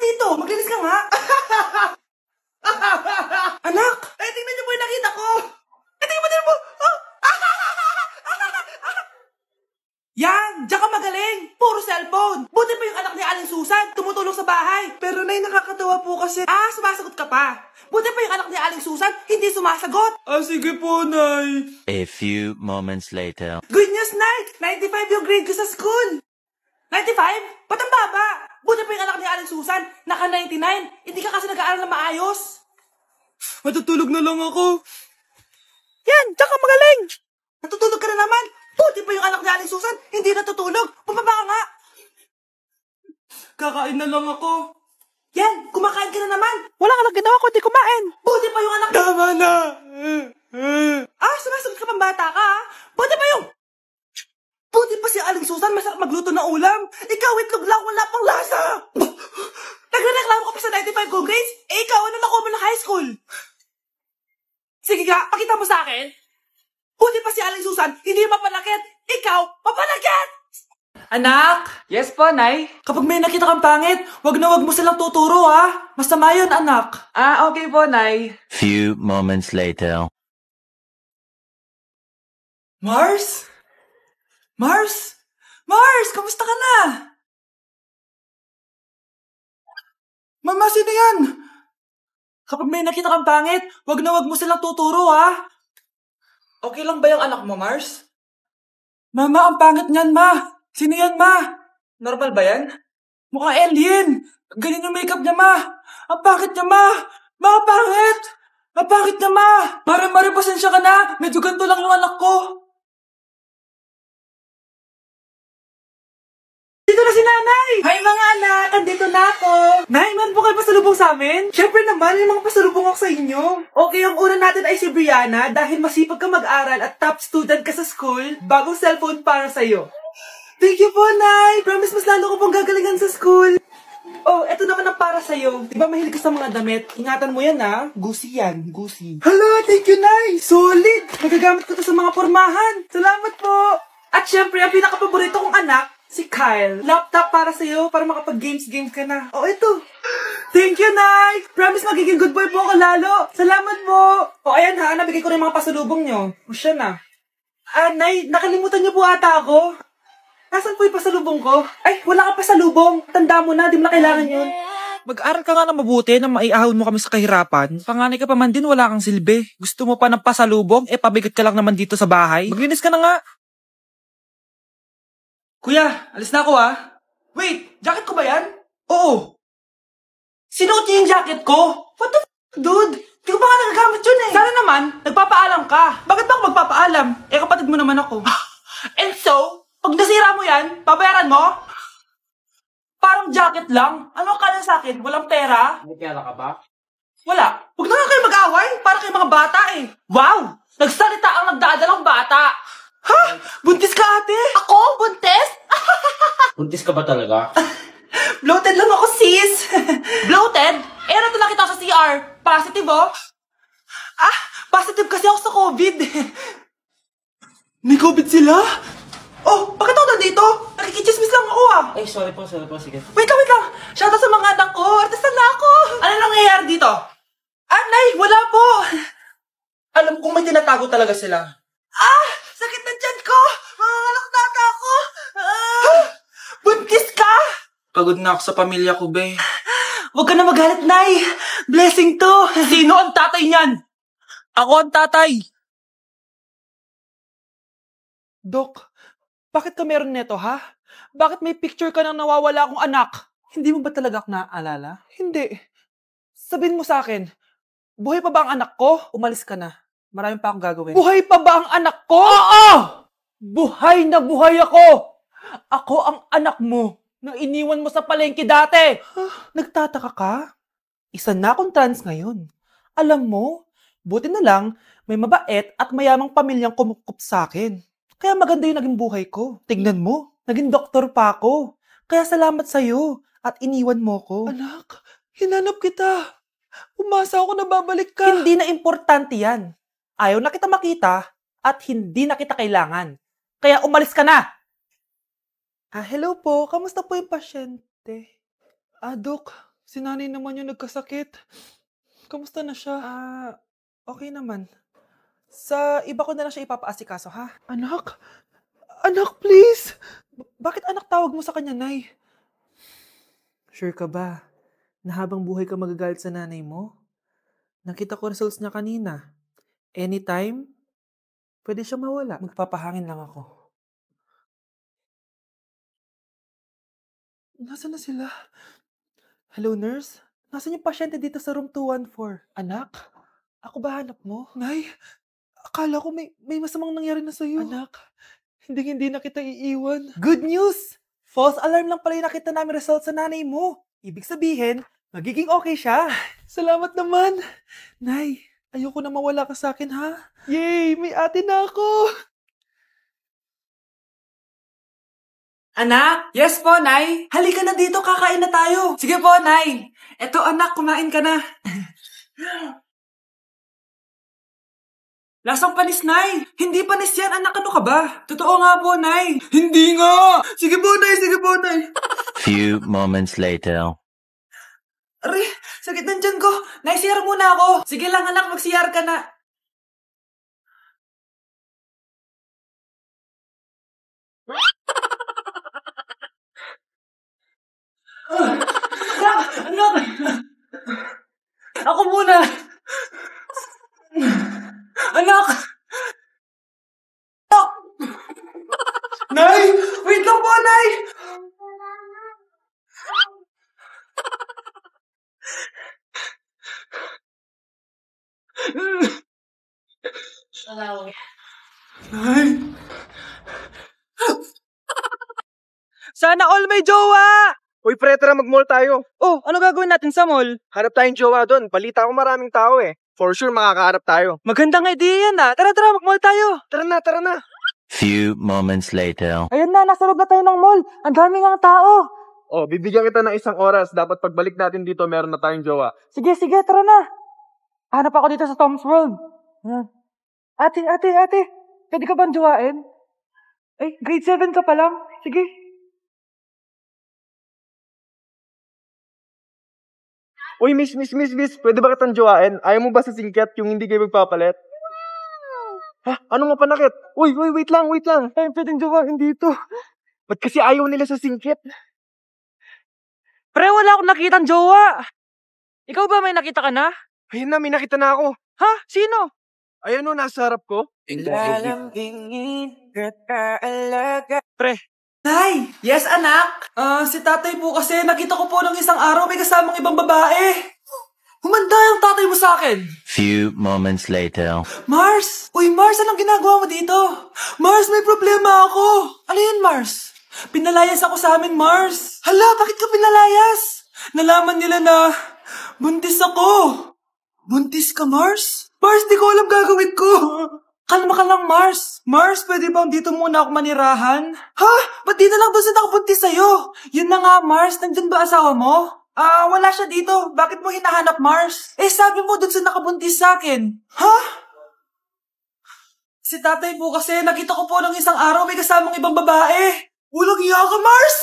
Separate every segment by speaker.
Speaker 1: dito? Maglinis ka nga. Anak! Ay, tingnan niyo po yung nakita ko. Ay, tingnan mo. Oh. Yan! Diyan ka magaling! Puro cellphone! Buti pa yung anak ni Aling Susan, tumutulong sa bahay. Pero nay, nakakatawa po kasi... sumasagot ka pa. Buti pa yung anak ni Aling Susan, hindi sumasagot. Sige po, nay.
Speaker 2: A few moments later.
Speaker 1: Good news, nay! 95 yung grade ko sa school. 95? Ba't ang baba? Buti pa yung anak ni Aling Susan, naka 99. Hindi ka kasi nag-aaral na maayos. Matutulog na lang ako. Yan! Diyan ka magaling! Natutulog ka na naman! Buti pa yung anak ni Aling Susan, hindi natutulog. Bumaba ka nga. Kakain na lang ako. Yan, kumakain ka na naman. Wala ka lang ginawa kundi kumain. Buti pa yung anak... Tama na. Sumasagot ka pang bata ka, ha? Buti pa yung... Buti pa si Aling Susan, masarap magluto ng ulam. Ikaw, itlog lang, wala pang lasa. Nagrereklamo ka pa sa 95 kong grades? Ikaw, ano nakuha mo ng high school? Sige nga, pakita mo sa akin. Buti pa si Aling Susan, hindi mapanakit. Ikaw, mapanakit! Anak!
Speaker 3: Yes po, Nay.
Speaker 1: Kapag may nakita kang pangit, wag na wag mo silang tuturo, ha? Masama yun, anak.
Speaker 3: Okay po, Nay.
Speaker 2: Few moments later.
Speaker 1: Mars? Mars? Mars, kamusta ka na? Mama, sino yan? Kapag may nakita kang pangit, wag na wag mo silang tuturo, ha? Okay lang ba yung anak mo, Mars? Mama, ang pangit niyan, ma. Sino yan, ma? Normal ba yan? Mukhang alien. Ganyan yung makeup niya, ma. Ang pangit niya, ma. Ma, pangit. Ang pangit niya, ma. Mare, pasensya ka na. Medyo ganito lang yung anak ko. Dito na si nanay! Hi mga anak! Andito na ako! Nay, meron po kayo pasalubong sa amin? Siyempre naman, may mga pasalubong ako sa inyo. Okay, ang una natin ay si Brianna dahil masipag ka mag-aral at top student ka sa school, bagong cellphone para sa'yo. Thank you po, Nay! Promise mas lalo ko pong gagalingan sa school. Oh, eto naman ang para sa'yo. Diba mahilig ka sa mga damit? Ingatan mo yan, ha? Gucci yan, Gucci. Hala, thank you, Nay! Solid! Magagamit ko to sa mga pormahan. Salamat po! At syempre, ang pinakapaborito kong anak, si Kyle. Laptop para sa'yo, para makapag-games ka na. Oh, ito. Thank you, Nay! Promise magiging good boy po ako lalo. Salamat po. Oh, ayan ha, nabigay ko rin mga pasalubong nyo. O siya na. Nay, nakalimutan niyo po ata ako. Nasaan po yung pasalubong ko? Ay, wala ka pasalubong. Tanda mo na, di mo na kailangan yun. Mag-aral ka nga na mabuti na maiahon mo kami sa kahirapan. Panganay ka pa man din, wala kang silbi. Gusto mo pa ng pasalubong? Pabigat ka lang naman dito sa bahay. Maglinis ka na nga. Kuya, alis na ako ha. Wait, jacket ko ba yan? Oo. Sinuot niyo yung jacket ko? What the dude? Di ko pa nga nagagamit yun eh. Sana naman, nagpapaalam ka. Bakit ba ako magpapaalam? Kapatid mo naman ako. And so, pag nasira mo yan, babayaran mo? Parang jacket lang. Ano ka na sa akin? Walang pera?
Speaker 3: May pera ka ba?
Speaker 1: Wala. Huwag na nga kayo mag-away. Para kayo mga bata eh. Wow! Nagsalita ang nagdadalang bata. Ha? Buntis ka, ate? Ako? Buntis?
Speaker 3: Buntis ka ba talaga?
Speaker 1: Bloated lang ako, sis. Bloated? Nato lang kita sa CR. Positive, oh. Positive kasi ako sa COVID. May COVID sila? Oh, bakit ako nandito? Nakikichismis lang ako, ah.
Speaker 3: Ay, sorry po, sige.
Speaker 1: Wait lang. Shoutout sa mga anak ko. Artista na ako. Ano nangyayari dito? Nay, wala po. Alam kong may tinatago talaga sila. Sakit na tiyan ko! Manganganak na ata ako! Buntis ka! Pagod na ako sa pamilya ko, be. Huwag ka na magalit, Nay! Blessing to! Sino ang tatay niyan? Ako ang tatay! Dok, bakit ka meron neto, ha? Bakit may picture ka nang nawawala akong anak? Hindi mo ba talaga ako naaalala? Hindi. Sabihin mo sa akin, buhay pa ba ang anak ko? Umalis ka na. Marami pa akong gagawin. Buhay pa ba ang anak ko? Oo! Buhay na buhay ako! Ako ang anak mo na iniwan mo sa palengke dati. Nagtataka ka? Isa na akong trans ngayon. Alam mo, buti na lang may mabait at mayamang pamilyang kumukup sa akin. Kaya maganda yung naging buhay ko. Tignan mo, naging doktor pa ako. Kaya salamat sa'yo at iniwan mo ko. Anak, hinanap kita. Umasa ako na babalik ka. Hindi na importante yan. Ayaw na kita makita at hindi na kita kailangan. Kaya umalis ka na! Hello po. Kamusta po yung pasyente? Dok. Si nanay naman yung nagkasakit. Kamusta na siya? Okay naman. Sa iba ko na lang siya ipapaasikaso, ha? Anak? Anak, please! Bakit anak tawag mo sa kanya, Nay? Sure ka ba na habang buhay ka magagalit sa nanay mo? Nakita ko results niya kanina. Anytime, pwede siya mawala. Magpapahangin lang ako. Nasaan na sila? Hello, nurse? Nasaan yung pasyente dito sa room 214? Anak? Ako ba hanap mo? Nay, akala ko may masamang nangyari na sa'yo. Anak, hindi na kita iiwan. Good news! False alarm lang pala yung nakita namin result sa nanay mo. Ibig sabihin, magiging okay siya. Salamat naman. Nay, ayoko na mawala ka sa akin, ha? Yay! May ate na ako! Anak? Yes po, Nay. Halika na dito, kakain na tayo. Sige po, Nay. Eto, anak, kumain ka na. Lasang panis, Nay. Hindi panis yan, anak. Ano ka ba? Totoo nga po, Nay. Hindi nga. Sige po, Nay. Sige po, Nay.
Speaker 2: Few moments later.
Speaker 1: Aray, sakit ng tiyan ko. Nay, CR muna ako. Sige lang, anak. Mag-CR ka na. Anak! Ako muna! Anak! Anak! Nay! Wait lang po, Nay! Nay! Sana all may jowa!
Speaker 4: Uy, pre, tara mag-mall tayo.
Speaker 1: Oh, ano gagawin natin sa mall?
Speaker 4: Hanap tayong jowa doon. Balita ko maraming tao eh. For sure, makakaharap tayo.
Speaker 1: Magandang idea yan ah. Tara, mag-mall tayo.
Speaker 4: Tara na.
Speaker 2: Few moments later.
Speaker 1: Ayun na, nasa loob na tayo ng mall. Ang daming ang tao.
Speaker 4: Oh, bibigyan kita ng 1 oras. Dapat pagbalik natin dito, meron na tayong jowa.
Speaker 1: Sige, tara na. Hanap ako dito sa Tom's World. Yan. Ate. Pwede ka bang jowain? Ay, grade 7 ka pa lang. Sige.
Speaker 4: Uy, miss. Pwede ba kitang jowain? Ayaw mo ba sa singkat yung hindi kayo magpapalit? Ha? Ano nga panakit? Uy, wait lang. Ay, pwedeng jowain dito. Ba't kasi ayaw nila sa singkit?
Speaker 1: Pre, wala akong nakitang jowa. Ikaw ba may nakita ka na?
Speaker 4: Ayun na, may nakita na ako.
Speaker 1: Ha? Sino?
Speaker 4: Ayun o, nasa harap ko.
Speaker 1: Pre. Nay! Yes, anak? Si tatay po kasi nakita ko po ng isang araw may kasamang ibang babae. Humanda yung tatay mo sa akin.
Speaker 2: Few moments later.
Speaker 1: Mars! Uy, Mars, anong ginagawa mo dito? Mars, may problema ako. Ano yun, Mars? Pinalayas ako sa amin, Mars. Hala, bakit ka pinalayas? Nalaman nila na buntis ako. Buntis ka, Mars? Mars, di ko alam gagawin ko. Kalma ka lang, Mars. Mars, pwede bang dito muna ako manirahan? Ha? Ba't di na lang doon sa nakabuntis sa'yo? Yun na nga, Mars. Nandun ba asawa mo? Wala siya dito. Bakit mo hinahanap, Mars? Eh, sabi mo doon sa nakabuntis sa akin. Ha? Si tatay po kasi nakita ko po ng isang araw may kasamang ibang babae. Walang iya ka, Mars!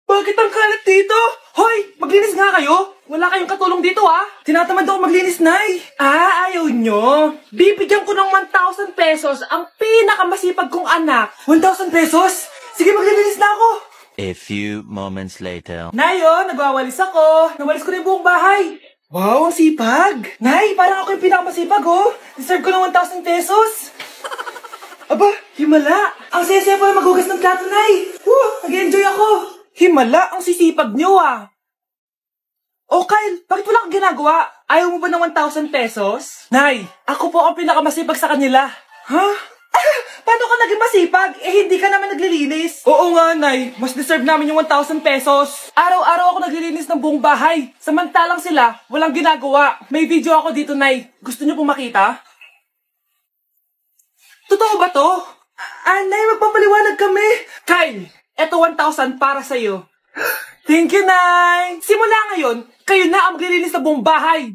Speaker 1: Bakit ang kalat dito? Hoy, maglinis nga kayo. Wala kayong katulong dito, ha? Tinatamad ako maglinis, Nay. Ayaw nyo. Bibigyan ko ng 1,000 pesos ang pinakamasipag kong anak. 1,000 pesos? Sige, maglilinis na ako.
Speaker 2: A few moments later.
Speaker 1: Nay, nagwawalis ako. Nawalis ko na yung buong bahay. Wow, ang sipag. Nay, parang ako yung pinakamasipag, Deserve ko ng 1,000 pesos. Aba, himala. Ang saya-saya po yung maghugas ng plato, Nay. Nag-enjoy ako. Himala, ang sisipag nyo, Oh, Kyle, bakit wala kang ginagawa? Ayaw mo ba ng 1,000 pesos? Nay, ako po ang pinakamasipag sa kanila. Ha? Paano ka naging masipag? Hindi ka naman naglilinis. Oo nga, Nay. Mas deserve namin yung 1,000 pesos. Araw-araw ako naglilinis ng buong bahay. Samantalang sila, walang ginagawa. May video ako dito, Nay. Gusto niyo pong makita? Totoo ba to? Nay, magpapaliwanag kami. Kyle, eto 1,000 para sa'yo. Thank you, Nay! Simula ngayon, kayo na ang maglilinis sa buong bahay.